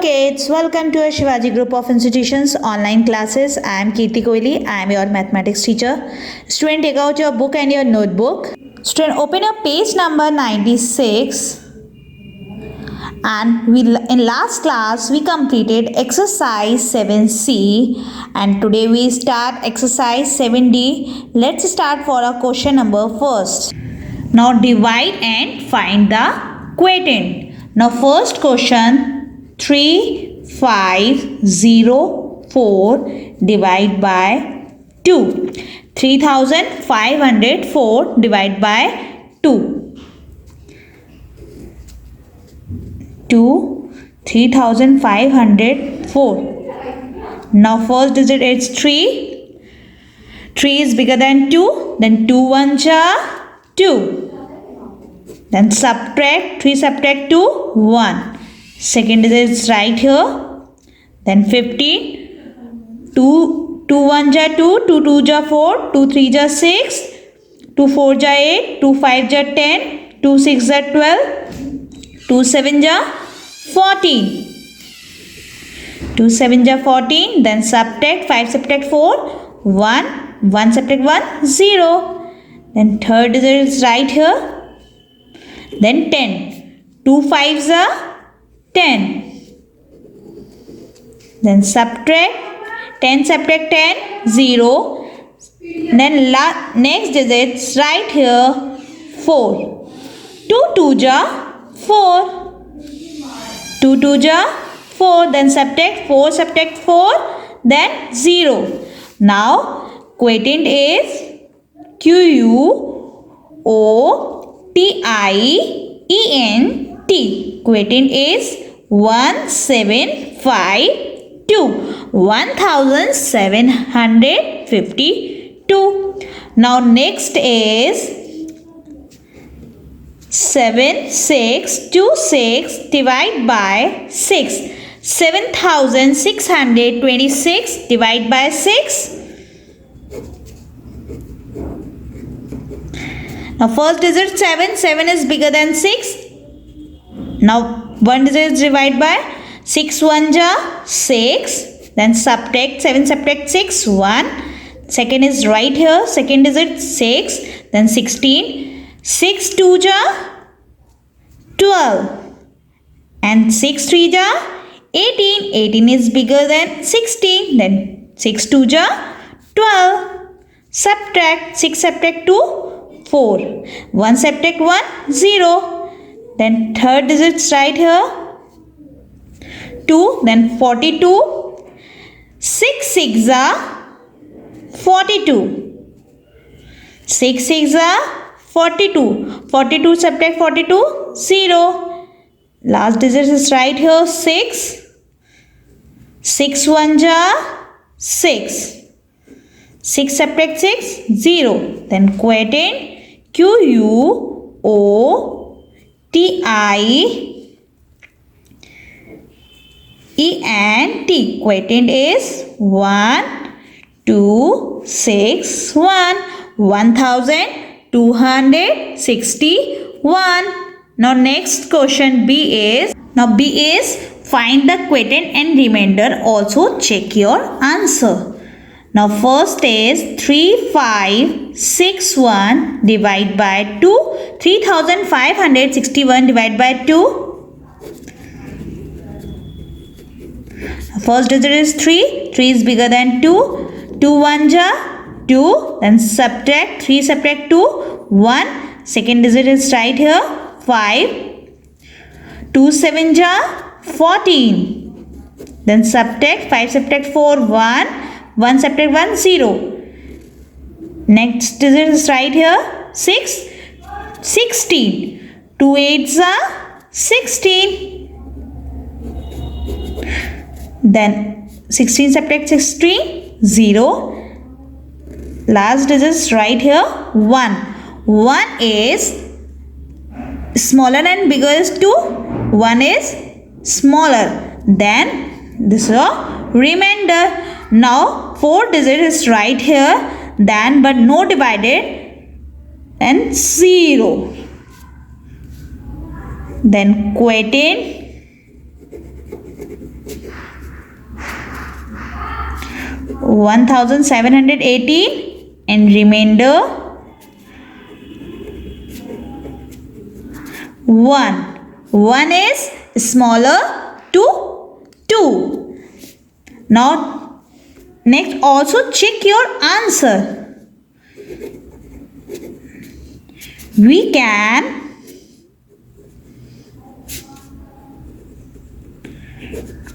Kids, welcome to a Shivaji Group of Institutions online classes. I am Kirti Kohli. I am your mathematics teacher. Student, take out your book and your notebook. Student, open your page number 96. And in last class we completed exercise 7C and today we start exercise 7D. Let's start for a question number first. Now divide and find the quotient. Now first question, 3504 divide by 2. 3504 divide by 2. 3504. Now first digit is 3. 3 is bigger than 2. Then 2 1s are 2. Then subtract 3 subtract 2 1. Second digit is right here. Then 15. 2 1s are 2. 2 2s are 4. 2 3s are 6. 2 4s are 8. 2 5s are 10. 2 6s are 12. 2 7s are 14. 2 7s are 14. Then subtract 5 subtract 4 1. 1 subtract 1 0. Then third digit is right here. Then 10. 2 5s are 10. Then subtract 10 subtract 10 0. Then next digit is right here 4. 2 2s are 4. 2 2s are 4. Then subtract 4 subtract 4. Then 0. Now quotient is QUOTIENT. Quotient is 1752. 1752. Now next is 7626 divide by 6. 7626 divide by 6. Now first digit 7. 7 is bigger than 6. Now one digit is divided by 6 1s are 6. Then subtract 7 subtract 6 1. Second is right here. Second digit 6. Then 16. 6 2s are 12. And 6 3s are 18. 18 is bigger than 16. Then 6 2s are 12. Subtract 6 subtract 2 4. 1 subtract 1 0. Then third digit is right here 2. Then 42. 6 6s are 42. 6 6s are 42. 42 subtract 42 0. Last digit is right here 6. 6 1s are 6. 6 subtract 6 0. Then quotient QUOTIENT. Quotient is 1261. 1261. Now next question B is. Now B is find the quotient and remainder. Also check your answer. Now first is 3561 divide by 2. 3561 divide by 2. First digit is 3. 3 is bigger than 2. 2 1s are 2. Then subtract 3 subtract 2 1. Second digit is right here 5. 2 7s are 14. Then subtract 5 subtract 4 1. 1 subtract 1 0. Next digit is right here 6. 16. 2 8s are 16. Then 16 subtract 16 0. Last digit is right here 1. 1 is smaller and bigger is 2. 1 is smaller. Then this is a remainder. Now 4 digit is right here. Then but no divided. And 0. Then quotient 1718 and remainder 1. 1 is smaller to 2. Now next also check your answer. We can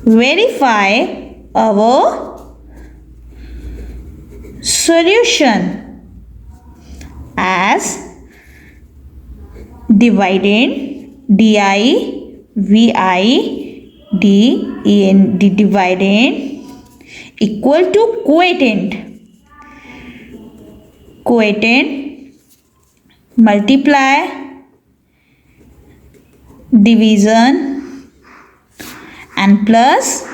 verify our solution as dividend dividend equal to quotient multiply division and plus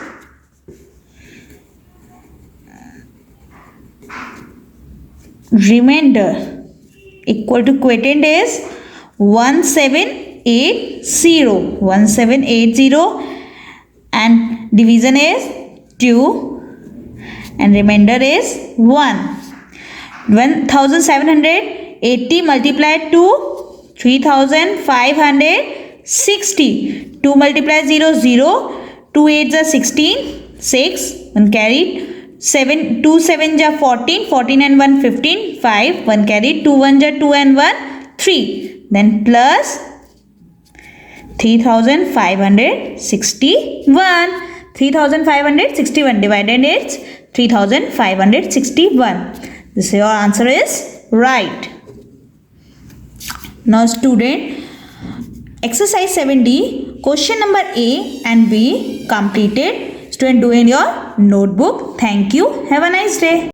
remainder equal to quotient is 1780 and division is 2 and remainder is 1. 1780 multiplied to 3560. 2 multiply 0 0. 2 8s are 16. 6 1 carried. 7 2 7s are 14. 14 and 1 15. 5 1 carried. 2 1s are 2 and 1 3. Then plus 3561. 3561 divided is 3561. This your answer is right. Now student, exercise 7D, question number A and B completed. Student, do in your notebook. Thank you. Have a nice day.